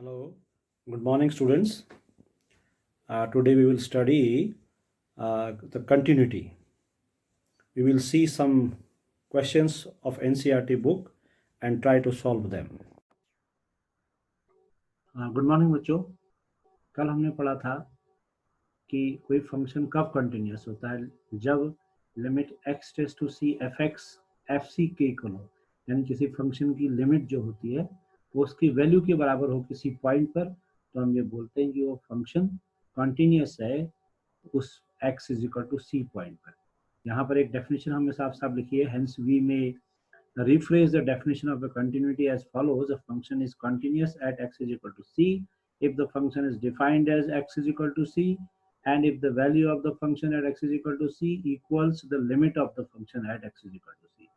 Hello, good morning, students. Today we will study the continuity. We will see some questions of NCERT book and try to solve them. Good morning बच्चों. कल हमने पढ़ा था कि कोई function कब continuous होता है, जब limit x tends to c fx fc के इक्वल हो, यानी किसी फंक्शन की लिमिट जो होती है वो उसकी वैल्यू के बराबर हो किसी पॉइंट पर, तो हम ये बोलते हैं कि वो फंक्शन कंटिन्यूस है उस x is equal to c point पर. यहाँ पर एक डेफिनेशन हमें साफ साफ लिखी है. हेंस वी में rephrase the definition of a continuity as follows: a function is continuous at x is equal to c if the function is defined as x is equal to c and if the value of the function at x is equal to c equals the limit of the function at x is equal to c.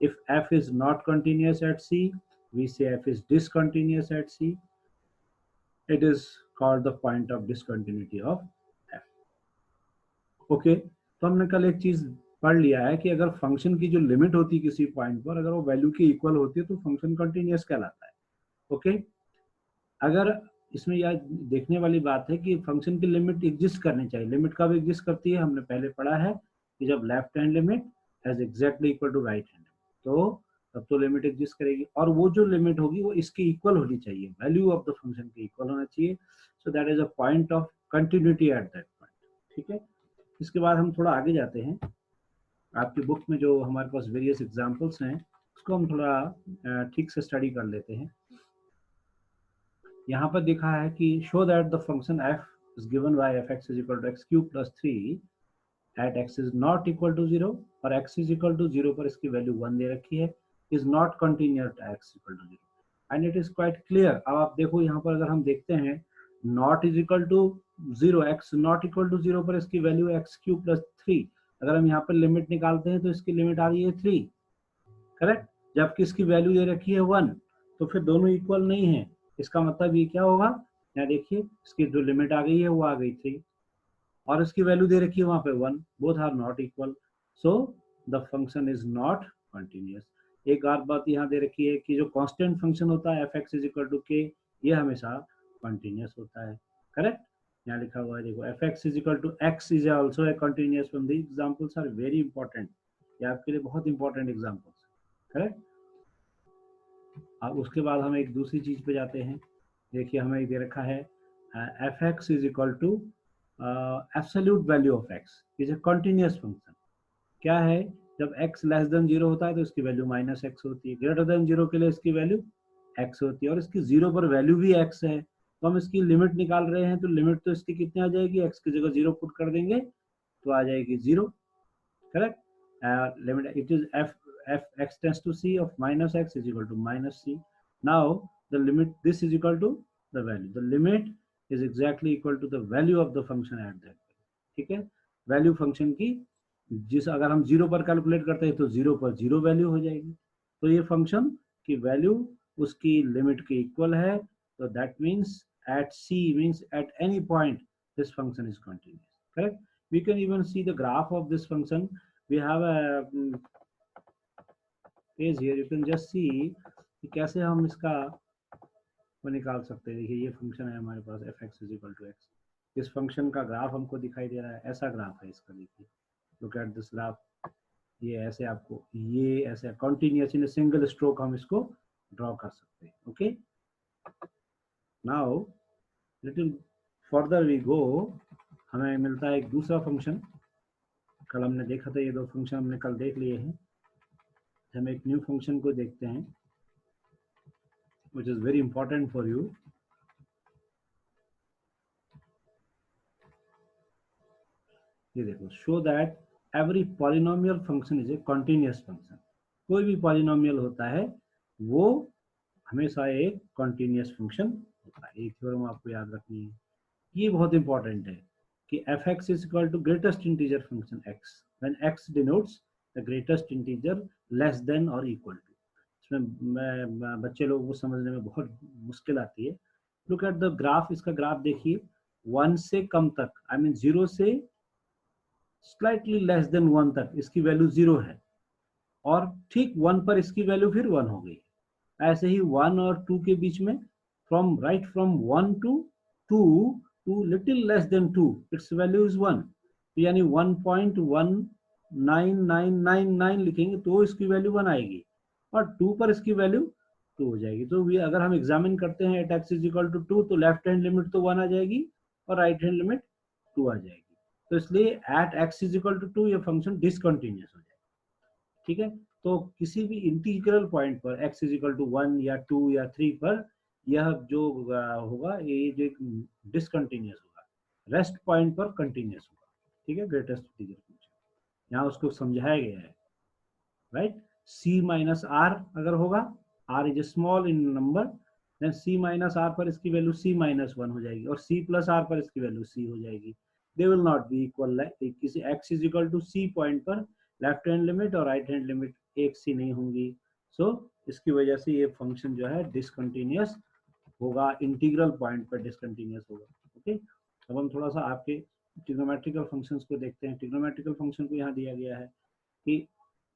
If f is not continuous at c, we say f is discontinuous at c. It is called the point of discontinuity of f. Okay, तो हमने कल एक चीज पढ़ लिया है कि अगर फंक्शन की जो लिमिट होती है किसी पॉइंट पर, अगर वो वैल्यू के इक्वल होती है तो फंक्शन कंटिन्यूअस कहलाता है. ओके, अगर इसमें यह देखने वाली बात है कि फंक्शन की लिमिट एग्जिस्ट करनी चाहिए. लिमिट कब एग्जिस्ट करती है, हमने पहले पढ़ा है कि जब left hand limit is exactly equal to right hand, तो तब तो लिमिट एग्जिस्ट करेगी. और वो जो लिमिट होगी वो इसके इक्वल होनी चाहिए, वैल्यू ऑफ द फंक्शन के इक्वल होना चाहिए. So that is a point of continuity at that point. ठीक है, इसके बाद हम थोड़ा आगे जाते हैं. आपकी बुक में जो हमारे पास वेरियस एग्जांपल्स हैं उसको हम थोड़ा ठीक से स्टडी कर लेते हैं. यहाँ पर देखा है कि show that the function f is given by fx is equal to x cube plus 3 at x is not equal to 0 और x is equal to 0 पर इसकी वैल्यू 1 दे रखी है, is not continuous at x equal to 0 and it is quite clear. अब आप देखो यहाँ पर अगर हम देखते हैं not is equal to 0, x not equal to 0 पर इसकी वैल्यू x cube plus 3, अगर हम यहाँ पर लिमिट निकालते हैं तो इसकी लिमिट आ रही है 3, करेक्ट, जबकि इसकी वैल्यू दे रखी है 1, तो फिर दोनों इक्वल नहीं है. इसका मतलब ये क्या होगा, यहाँ देखिए इसकी जो लिमिट आ गई है वो आ गई 3 और इसकी वैल्यू दे रखी है वहां पे 1, both are not equal, so the function is not continuous. एक और बात यहाँ दे रखी है कि जो कांस्टेंट फंक्शन होता है fx is equal to k, ये हमेशा कंटिन्यूअस होता है. करेक्ट, यहाँ लिखा हुआ है देखो fx is equal to x is also a continuous. From the examples are very important, ये आपके लिए बहुत इंपॉर्टेंट एग्जांपल्स. करेक्ट, अब उसके बाद हम एक दूसरी चीज पे जाते हैं. देखिए हमें दे रखा है fx is equal to absolute value of x is a continuous function. क्या है, जब x लेस देन 0 होता है तो इसकी वैल्यू माइनस x होती है, ग्रेटर देन 0 के लिए इसकी वैल्यू x होती है और इसकी 0 पर वैल्यू भी x है. तो हम इसकी लिमिट निकाल रहे हैं, तो लिमिट तो इसकी कितनी आ जाएगी, x की जगह 0 पुट कर देंगे तो आ जाएगी 0. Correct, limit it is f(x) tends to c of minus x is equal to minus c. Now the limit, this is equal to the value, the limit is exactly equal to the value of the function at that. ठीक है, value function की जिस अगर हम 0 पर calculate करते हैं तो 0 पर 0 वैल्यू हो जाएगी, तो ये फंक्शन की वैल्यू उसकी लिमिट के इक्वल है. तो that means at c means at any point this function is continuous. Correct, we can even see the graph of this function. We have a page here, you can just see कि कैसे हम इसका वो निकाल सकते हैं. देखिए ये फंक्शन है हमारे पास fx is equal to x, इस फंक्शन का ग्राफ हमको दिखाई दे रहा है, ऐसा ग्राफ है इसका. देखिए लुक एट दिस ग्राफ, ये ऐसे आपको ये ऐसे कंटिन्यूअस इन सिंगल स्ट्रोक हम इसको ड्रॉ कर सकते हैं. Okay, now little further we go, हमें मिलता है एक दूसरा फंक्शन. कल हमने देखा था ये दो फंक्शन हमने कल देख लिए हैं. हम एक न्यू फंक्शन को देखते हैं which is very important for you. ये देखो, show that every polynomial function is a continuous function. कोई भी पॉलिनोमियल होता है वो हमेशा एक कंटिन्यूअस फंक्शन होता है. एक थ्योरम आपको याद रखनी है, ये बहुत इंपॉर्टेंट है कि fx is equal to greatest integer function x when x denotes the greatest integer less than or equal to. इसमें बच्चे लोगों को समझने में बहुत मुश्किल आती है. लुक एट द ग्राफ, इसका ग्राफ देखिए, 1 से कम तक, आई मीन 0 से स्लाइटली लेस देन 1 तक इसकी वैल्यू 0 है और ठीक 1 पर इसकी वैल्यू फिर 1 हो गई. ऐसे ही 1 और 2 के बीच में from right from 1 to 2 to little less than 2, its value is 1, यानी 1.19999 लिखेंगे तो इसकी वैल्यू 1 आएगी, और 2 पर इसकी वैल्यू 2 हो जाएगी। तो अगर हम एग्जामिन करते हैं at x is equal to 2, तो लेफ्ट हैंड लिमिट तो 1 आ जाएगी और राइट हैंड लिमिट 2 आ जाएगी। तो इसलिए at x is equal to 2 ये फंक्शन डिसकंटिन्यूअस हो जाएगा। ठीक है, तो किसी भी इंटीग्रल पॉइंट पर x इज इक्वल टू 1 या 2 या 3 पर यह जो होगा ये जो डिसकंटिन्यूअस होगा, रेस्ट पॉइंट पर कंटिन्यूअस होगा। ठीक है, ग्रेटेस्ट इंटीजर फंक्शन यहाँ उसको समझाया गया है, राइट। c माइनस आर अगर होगा, r is small in number, then c minus r पर इसकी वैल्यू c माइनस 1 हो जाएगी, और c प्लस आर पर इसकी वैल्यू c हो जाएगी। They will not be equal, किसी x is equal to c point पर लेफ्ट हैंड लिमिट और राइट हैंड लिमिट एक सी नहीं होंगी। सो इसकी वजह से ये फंक्शन जो है डिसकंटिन्यूअस होगा, इंटीग्रल पॉइंट पर डिसकंटिन्यूअस होगा। ओके, अब हम थोड़ा सा आपके ट्रिग्नोमेट्रिकल फंक्शंस को देखते हैं। ट्रिग्नोमेट्रिकल फंक्शन को यहाँ दिया गया है कि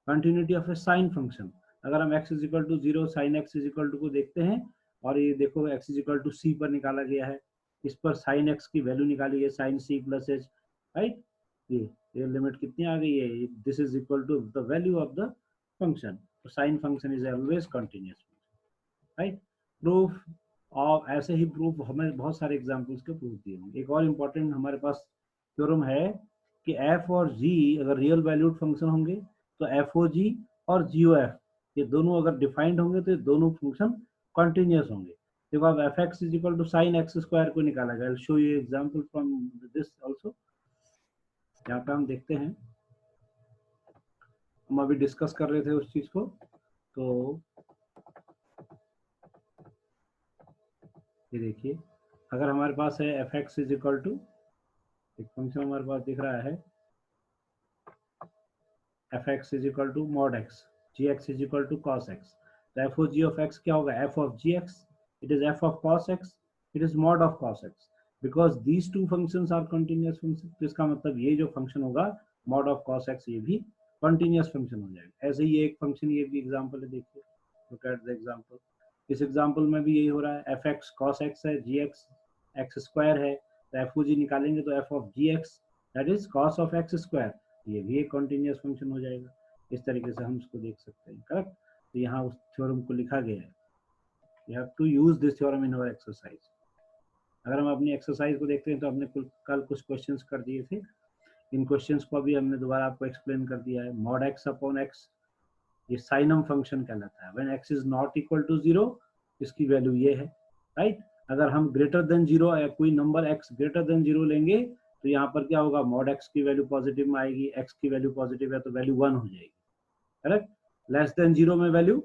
continuity of a sine function, अगर हम x is equal to 0 sine x is equal to को देखते हैं, और ये देखो x is equal to c पर निकाला गया है, इस पर साइन x की वैल्यू निकाली है sine c plus H, right. ये लिमिट कितनी आ गई है, this is equal to the value of the function, तो sine function is always continuous, right. Proof, और ऐसे ही प्रूफ हमें बहुत सारे एग्जांपल्स के प्रूफ दिए होंगे। एक और इम्पोर्टेंट हमारे पास थ्योरम है कि f और g अगर रियल वैल्यूड फंक्शन होंगे तो FOG और GOF ये दोनों अगर डिफाइंड होंगे तो ये दोनों फंक्शन कंटिन्यूअस होंगे। देखो अब fx is equal to sine x square को निकाला गया, show you example from this also. यहाँ पे हम देखते हैं, हम अभी डिस्कस कर रहे थे उस चीज को, तो ये देखिए अगर हमारे पास है fx इज इक्वल टू, एक फंक्शन हमारे पास दिख रहा है fx is equal to mod x, gx is equal to cos x, तो f of g of x क्या होगा, f of gx, it is f of cos x, it is mod of cos x, because these two functions are continuous functions। तो इसका मतलब ये जो function होगा mod of cos x ये भी continuous फंक्शन हो जाएगा। ऐसे ही एक फंक्शन, ये भी एग्जांपल है, देखिए look at the example। इस एग्जांपल में भी यही हो रहा है, fx cos x है, gx x स्क्वायर है, तो f of g निकालेंगे तो f of gx that is cos of x square, ये भी एक कंटिन्यूअस फंक्शन हो जाएगा। इस तरीके से हम इसको देख सकते हैं, करेक्ट। तो यहाँ उस थ्योरम को लिखा गया है, you have to use this theorem in our exercise. अगर हम अपनी एक्सरसाइज को देखते हैं तो हमने कल कुछ क्वेश्चंस कर दिए थे, इन क्वेश्चंस को भी हमने दोबारा आपको एक्सप्लेन कर दिया है। मॉड एक्स अपॉन एक्स ये साइनम फंक्शन कहलाता है, when x is not equal to 0 इसकी वैल्यू ये है, राइट। अगर हम ग्रेटर देन 0 या कोई नंबर एक्स ग्रेटर देन 0 लेंगे तो यहाँ पर क्या होगा, मॉड एक्स की वैल्यू पॉजिटिव में आएगी, एक्स की वैल्यू पॉजिटिव है तो वैल्यू 1 हो जाएगी, करेक्ट। लेस देन 0 में वैल्यू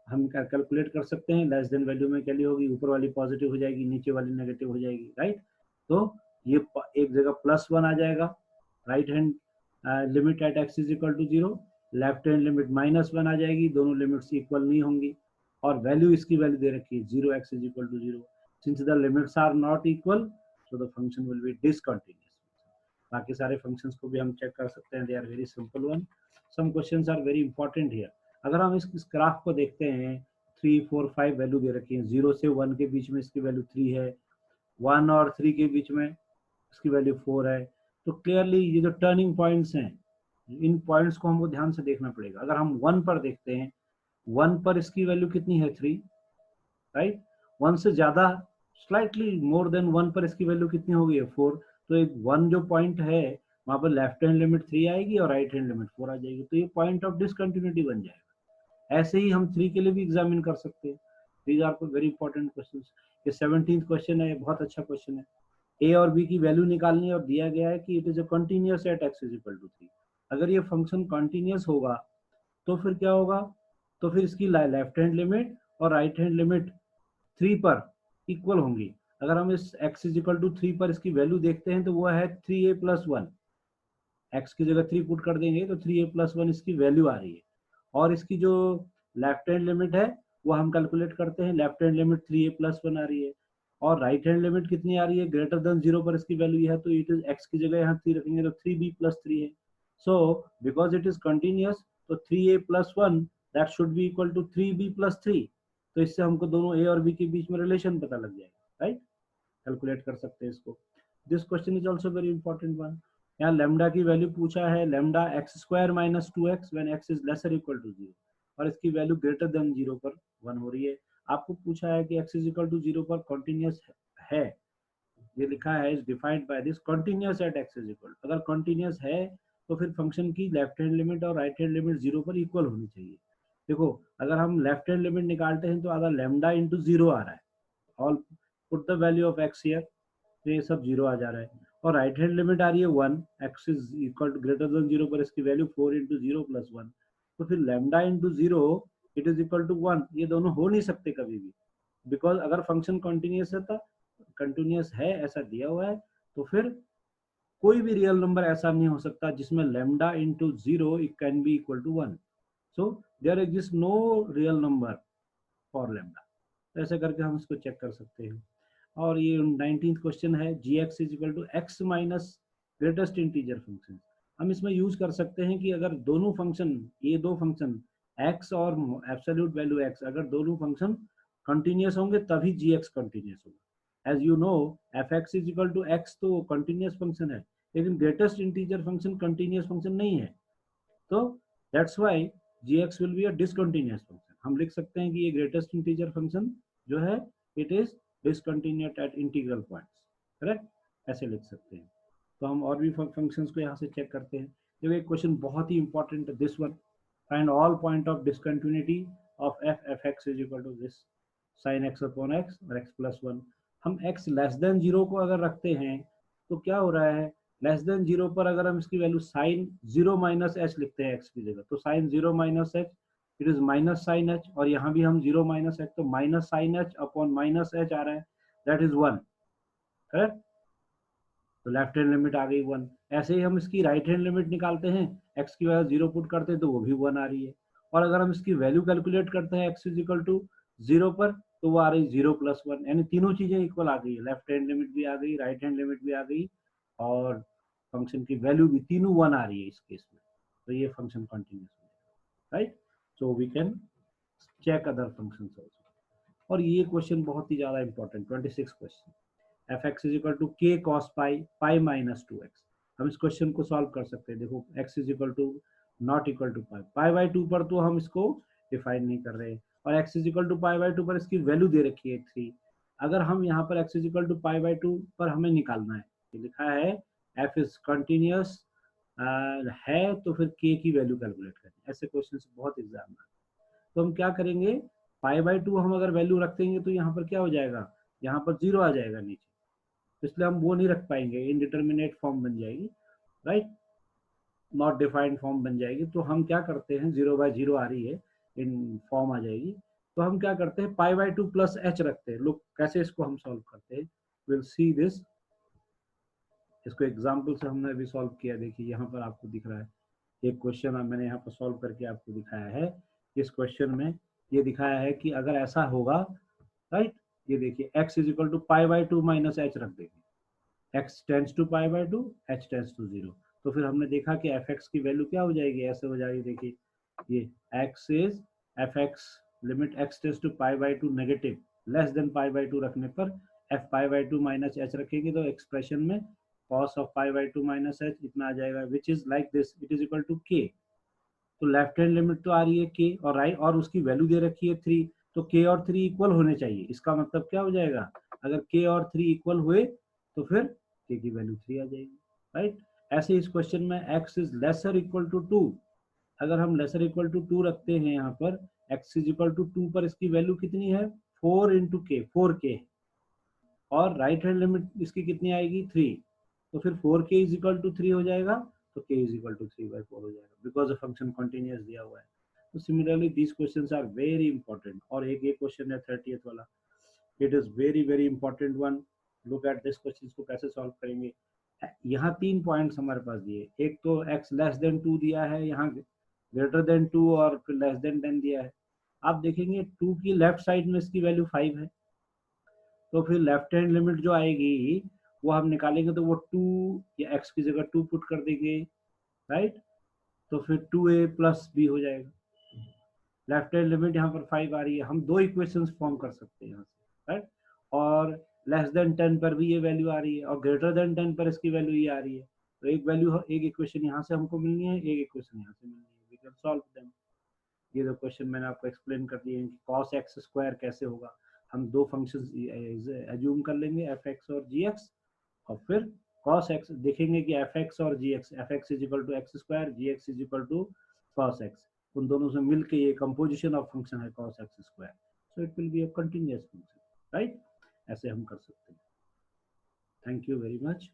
हम कैलकुलेट कर सकते हैं, लेस देन वैल्यू में क्या होगी, ऊपर वाली पॉजिटिव हो जाएगी, नीचे वाली नेगेटिव हो जाएगी, राइट। तो ये एक जगह +1 आ जाएगा, right hand limit at x is equal to 0, left hand limit -1 आ जाएगी, दोनों लिमिट्स इक्वल नहीं होंगी, और वैल्यू इसकी वैल्यू दे रखी है 0 x is equal to 0, since the limits are not equal so the function will be discontinuous. बाकी सारे फंक्शंस को भी हम चेक कर सकते हैं, they are very simple one, some questions are very important here. अगर हम इस ग्राफ को देखते हैं, 3 4 5 वैल्यू दे रखी है, 0 से 1 के बीच में इसकी वैल्यू 3 है, 1 और 3 के बीच में इसकी वैल्यू 4 है, तो क्लियरली ये जो टर्निंग पॉइंट्स हैं, इन पॉइंट्स को हमको ध्यान से देखना पड़ेगा। अगर हम 1 पर देखते हैं, 1 पर इसकी वैल्यू कितनी है 3, राइट। 1 से ज्यादा स्लाइटली मोर देन 1 पर इसकी वैल्यू कितनी हो गई है 4, तो एक 1 जो पॉइंट है वहां पर लेफ्ट हैंड लिमिट 3 आएगी और राइट हैंड लिमिट 4 आ जाएगी, तो ये पॉइंट ऑफ डिसकंटिन्यूटी बन जाएगा। ऐसे ही हम 3 के लिए भी एग्जामिन कर सकते हैं। These are very important questions. ये 17th क्वेश्चन है, ये बहुत अच्छा क्वेश्चन है। ए और बी की वैल्यू निकालनी है और दिया गया है कि it is a continuous at x is equal to 3। अगर ये फंक्शन कंटीन्यूअस होगा तो फिर क्या होगा, तो फिर इसकी लेफ्ट हैंड लिमिट और राइट हैंड लिमिट 3 पर इक्वल होंगी। अगर हम इस x इज इक्वल टू 3 पर इसकी वैल्यू देखते हैं तो वो है 3a + 1, x की जगह 3 पुट कर देंगे तो 3a + 1 इसकी वैल्यू आ रही है, और इसकी जो लेफ्ट हैंड लिमिट है वो हम कैलकुलेट करते हैं, लेफ्ट हैंड लिमिट 3a + 1 आ रही है, और राइट हैंड लिमिट कितनी आ रही है, ग्रेटर देन 0 पर इसकी वैल्यू है, तो इट इज x की जगह यहाँ 3 रखेंगे तो 3b + 3 है। So because it is continuous, तो 3a + 1 that should be equal to 3b + 3, तो इससे हमको दोनों ए और बी के बीच में रिलेशन पता लग जाएगा, राइट? कैलकुलेट कर सकते हैं इसको। This question is also very important one. यहाँ लेमडा की वैल्यू पूछा है, lambda x square minus 2x when x is lesser equal to 0, और इसकी वैल्यू ग्रेटर देन 0 पर 1 हो रही है। आपको पूछा है कि एक्स इज इक्वल टू 0 पर कॉन्टिन्यूस है, ये लिखा है is defined by this continuous at x is equal. अगर कॉन्टिन्यूस है तो फिर फंक्शन की लेफ्ट हैंड लिमिट और राइट हैंड लिमिट 0 पर इक्वल होनी चाहिए। देखो अगर हम लेफ्ट हैंड लिमिट निकालते हैं तो अगर लेमडा इंटू 0 आ रहा है, all put the value of x here, तो ये सब 0 आ जा रहा है, और राइट हैंड लिमिट आ रही है 1, x is equal to greater than 0 पर इसकी वैल्यू 4 इंटू 0 प्लस 1, तो फिर lambda into 0 it is equal to 1, ये दोनों हो नहीं सकते कभी भी, बिकॉज अगर फंक्शन कंटिन्यूस है तो कंटिन्यूस है ऐसा दिया हुआ है, तो फिर कोई भी रियल नंबर ऐसा नहीं हो सकता जिसमें lambda into 0 it can be equal to 1। So there exist no real number for lambda. तो ऐसे करके हम इसको चेक कर सकते हैं। और ये 19th क्वेश्चन है, G X is equal to X minus greatest integer function. हम इसमें यूज कर सकते हैं कि अगर दोनों फंक्शन, ये दो फंक्शन एक्स और एब्सोल्यूट वैल्यू एक्स, अगर दोनों फंक्शन कंटिन्यूस होंगे तभी जी एक्स कंटिन्यूस होगा। As you know f x is equal to x तो कंटिन्यूस फंक्शन है, लेकिन greatest integer function continuous function नहीं है, तो that's why g x will be a discontinuous function. हम लिख सकते हैं कि ये ग्रेटेस्ट इंटीजर फंक्शन जो है it is discontinuous at integral points, correct? ऐसे लिख सकते हैं। तो हम और भी फंक्शंस को यहाँ से चेक करते हैं। देखो एक क्वेश्चन बहुत ही इंपॉर्टेंट है, this one, find all point of discontinuity of f x is equal to this sine x upon x और एक्स प्लस 1। हम एक्स लेस देन 0 को अगर रखते हैं तो क्या हो रहा है, लेस देन 0 पर अगर हम इसकी वैल्यू साइन 0 माइनस एच लिखते हैं एक्स की जगह, तो sine 0 minus H it is minus sine H, और यहाँ भी हम 0 माइनस एच, तो minus sine H upon minus H आ रहा है, दैट इज 1, करेक्ट? तो लेफ्ट हैंड लिमिट आ गई 1। ऐसे ही हम इसकी राइट हैंड लिमिट निकालते हैं, एक्स की वजह 0 पुट करते हैं तो वो भी 1 आ रही है, और अगर हम इसकी वैल्यू कैलकुलेट करते हैं एक्स इज इक्वल टू 0 पर, तो वो आ रही 0 प्लस 1, यानी तीनों चीजें इक्वल आ गई है, लेफ्ट हैंड लिमिट भी आ गई, राइट हैंड लिमिट भी आ गई, और फंक्शन की वैल्यू भी तीनों 1 आ रही है इस केस में, तो ये फंक्शन कंटिन्यूस है, right? So we can check other functions also. और ये क्वेश्चन बहुत ही ज्यादा important, 26 question, F x is equal to K cos pi pi minus 2x। हम इस क्वेश्चन को सॉल्व कर सकते हैं। देखो x is equal to not equal to pi, pi by 2 पर तो हम इसको डिफाइन नहीं कर रहे, और x is equal to pi by 2 पर इसकी वैल्यू दे रखी है 3। अगर हम यहाँ पर x is equal to pi by 2 पर हमें निकालना है, ये लिखा है एफ इज कंटिन्यूस है, तो फिर के की वैल्यू कैलकुलेट करें। ऐसे क्वेश्चन बहुत एग्जाम में, तो हम क्या करेंगे, पाई बाई 2 हम अगर वैल्यू रख देंगे तो यहाँ पर क्या हो जाएगा, यहाँ पर 0 आ जाएगा नीचे, इसलिए हम वो नहीं रख पाएंगे, इनडिटर्मिनेट फॉर्म बन जाएगी, राइट? नॉट डिफाइंड फॉर्म बन जाएगी। तो हम क्या करते हैं, 0 बाय 0 आ रही है, इन फॉर्म आ जाएगी, तो हम क्या करते हैं, पाई बाई 2 प्लस एच रखते हैं। लोग कैसे इसको हम सॉल्व करते हैं, विल सी दिस। इसको एग्जाम्पल से हमने अभी सॉल्व किया, देखिए यहाँ पर आपको दिख रहा है एक क्वेश्चन मैंने यहाँ पर सॉल्व करके आपको दिखाया है। इस क्वेश्चन में ये दिखाया है कि अगर ऐसा होगा, राइट, ये देखिए x is equal to pi by 2 minus h रख देंगे, x tends to pi by 2, h tends to 0, तो फिर हमने देखा कि एफ एक्स की वैल्यू क्या हो जाएगी, ऐसे हो जाएगी, देखिए ये x is f x limit x tends to pi by 2 negative less than pi by 2 रखने पर f पाई बाई 2 माइनस एच रखेगी, तो एक्सप्रेशन में cos of pi by 2 minus h इतना आ जाएगा, which is like this, it is equal to k। तो लेफ्ट हैंड लिमिट तो आ रही है k, और राइट, और उसकी वैल्यू दे रखी है 3, तो k और 3 इक्वल होने चाहिए। इसका मतलब क्या हो जाएगा, अगर k और 3 इक्वल हुए तो फिर k की वैल्यू 3 आ जाएगी, राइट? ऐसे इस क्वेश्चन में x is lesser equal to 2, अगर हम लेसर इक्वल टू 2 रखते हैं यहाँ पर, x इज इक्वल टू 2 पर इसकी वैल्यू कितनी है, 4 इंटू के, 4k, और राइट हैंड लिमिट इसकी कितनी आएगी, 3, तो फिर 4k इज इक्वल टू 3 हो जाएगा, तो k इज इक्वल टू 3/4 हो जाएगा, बिकॉज फंक्शन कंटिन्यूअस दिया हुआ है। तो similarly these questions are very important. और एक ये क्वेश्चन है 30th वाला, it is very very important one. Look at this question को कैसे सॉल्व करेंगे। यहाँ 3 पॉइंट्स हमारे पास दिए, एक तो x लेस देन 2 दिया है, यहाँ ग्रेटर देन 2 और फिर लेस देन 10 दिया है। आप देखेंगे 2 की लेफ्ट साइड में इसकी वैल्यू 5 है, तो फिर लेफ्ट हैंड लिमिट जो आएगी वो हम निकालेंगे, तो वो 2 या x की जगह 2 पुट कर देंगे, राइट? तो फिर 2a प्लस b हो जाएगा, लेफ्ट हैंड लिमिट यहाँ पर 5 आ रही है, हम दो इक्वेशंस फॉर्म कर सकते हैं यहाँ से, राइट। और लेस देन 10 पर भी ये वैल्यू आ रही है और ग्रेटर देन 10 पर इसकी वैल्यू ये आ रही है। तो एक वैल्यू, एक इक्वेशन यहाँ से हमको मिलनी है, एक इक्वेशन यहाँ से मिलनी है, वी कैन सॉल्व देम। ये दो क्वेश्चन मैंने आपको एक्सप्लेन कर दिए हैं कि cos x स्क्वायर कैसे होगा। हम दो फंक्शंस एज्यूम कर लेंगे fx और gx, और फिर cos x देखेंगे कि fx और gx, fx is equal to x square, gx is equal to cos x, उन दोनों से मिलके ये कंपोजिशन ऑफ फंक्शन है cos x square, so it will be a continuous function, right. ऐसे हम कर सकते हैं। Thank you very much.